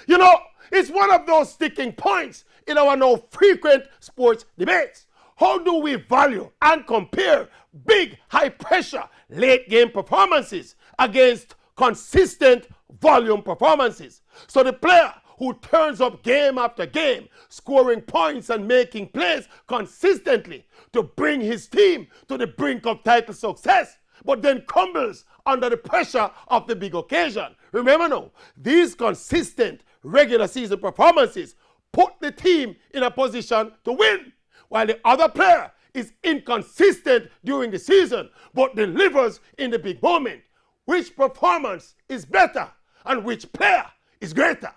You know, it's one of those sticking points in our now frequent sports debates. How do we value and compare big, high-pressure, late-game performances against consistent volume performances? So the player who turns up game after game, scoring points and making plays consistently to bring his team to the brink of title success, but then crumbles under the pressure of the big occasion. Remember now, these consistent regular season performances put the team in a position to win, while the other player is inconsistent during the season but delivers in the big moment. Which performance is better and which player is greater?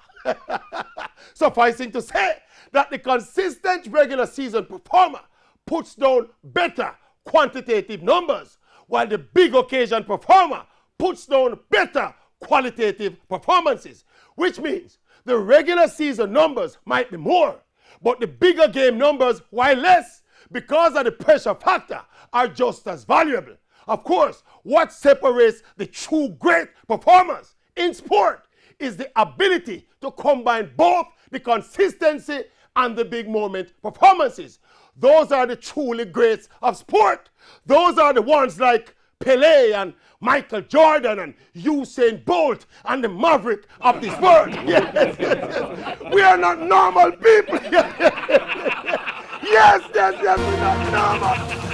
Sufficing to say that the consistent regular season performer puts down better quantitative numbers, while the big occasion performer puts down better qualitative performances, which means the regular season numbers might be more, but the bigger game numbers, while less, because of the pressure factor, are just as valuable. Of course, what separates the true great performers in sport is the ability to combine both the consistency and the big moment performances. Those are the truly greats of sport. Those are the ones like Pelé and Michael Jordan and Usain Bolt and the maverick of this world. Yes. We are not normal people. Yes, we're not normal.